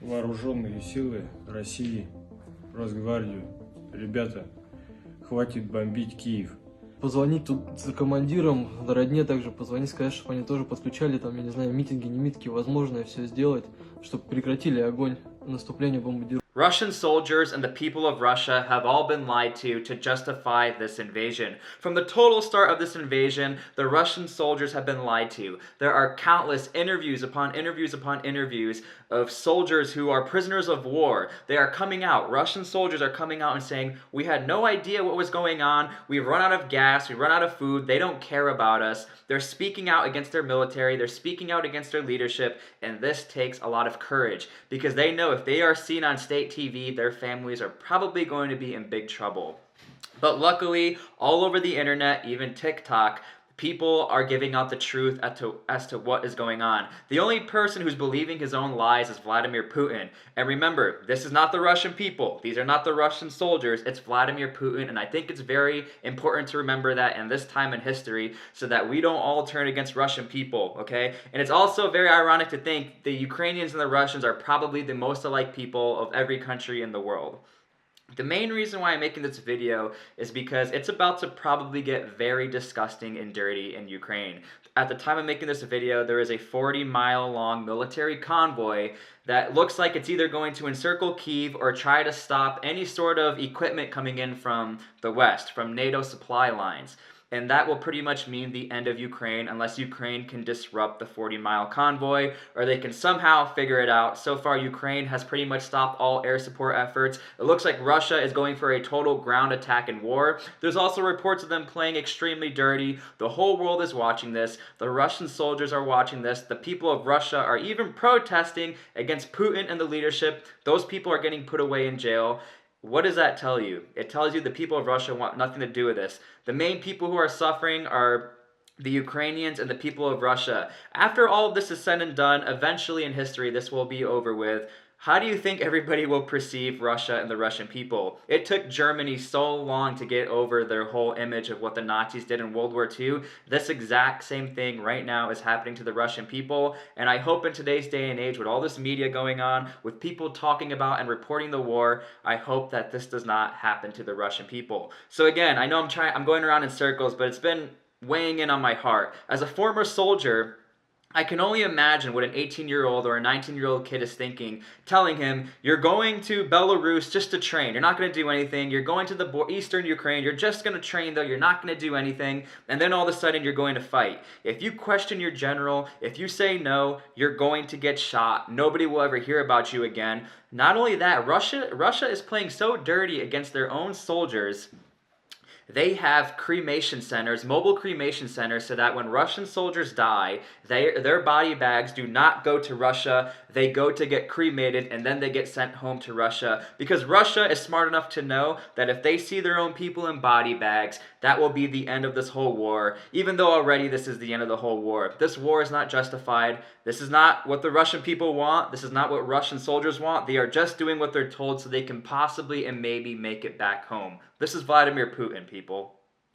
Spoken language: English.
Вооруженные силы России, Росгвардию. Ребята, хватит бомбить Киев. Позвонить тут за командиром, родне также позвонить, сказать, чтобы они тоже подключали, там, я не знаю, митинги, не митинги, возможно, все сделать, чтобы прекратили огонь, наступление, бомбардировки. Russian soldiers and the people of Russia have all been lied to justify this invasion. From the total start of this invasion, the Russian soldiers have been lied to. There are countless interviews upon interviews upon interviews of soldiers who are prisoners of war. They are coming out. Russian soldiers are coming out and saying, we had no idea what was going on. We've run out of gas. We've run out of food. They don't care about us. They're speaking out against their military. They're speaking out against their leadership. And this takes a lot of courage because they know if they are seen on state TV, their families are probably going to be in big trouble. But luckily, all over the internet, even TikTok, people are giving out the truth as to what is going on. The only person who's believing his own lies is Vladimir Putin. And remember, this is not the Russian people. These are not the Russian soldiers. It's Vladimir Putin. And I think it's very important to remember that in this time in history so that we don't all turn against Russian people, okay? And it's also very ironic to think the Ukrainians and the Russians are probably the most alike people of every country in the world. The main reason why I'm making this video is because it's about to probably get very disgusting and dirty in Ukraine. At the time of making this video, there is a 40-mile long military convoy that looks like it's either going to encircle Kyiv or try to stop any sort of equipment coming in from the west, from NATO supply lines. And that will pretty much mean the end of Ukraine unless Ukraine can disrupt the 40-mile convoy or they can somehow figure it out. So far, Ukraine has pretty much stopped all air support efforts. It looks like Russia is going for a total ground attack and war. There's also reports of them playing extremely dirty. The whole world is watching this. The Russian soldiers are watching this. The people of Russia are even protesting against Putin and the leadership. Those people are getting put away in jail. What does that tell you? It tells you the people of Russia want nothing to do with this. The main people who are suffering are the Ukrainians and the people of Russia. After all of this is said and done, eventually in history this will be over with. How do you think everybody will perceive Russia and the Russian people? It took Germany so long to get over their whole image of what the Nazis did in World War II. This exact same thing right now is happening to the Russian people. And I hope in today's day and age, with all this media going on, with people talking about and reporting the war, I hope that this does not happen to the Russian people. So again, I know I'm going around in circles, but it's been weighing in on my heart. As a former soldier, I can only imagine what an 18-year-old or a 19-year-old kid is thinking, telling him, you're going to Belarus just to train. You're not going to do anything. You're going to the eastern Ukraine. You're just going to train, though. You're not going to do anything. And then all of a sudden, you're going to fight. If you question your general, if you say no, you're going to get shot. Nobody will ever hear about you again. Not only that, Russia is playing so dirty against their own soldiers. They have cremation centers, mobile cremation centers, so that when Russian soldiers die, their body bags do not go to Russia. They go to get cremated, and then they get sent home to Russia. Because Russia is smart enough to know that if they see their own people in body bags, that will be the end of this whole war. Even though already this is the end of the whole war. This war is not justified. This is not what the Russian people want. This is not what Russian soldiers want. They are just doing what they're told so they can possibly and maybe make it back home. This is Vladimir Putin, people.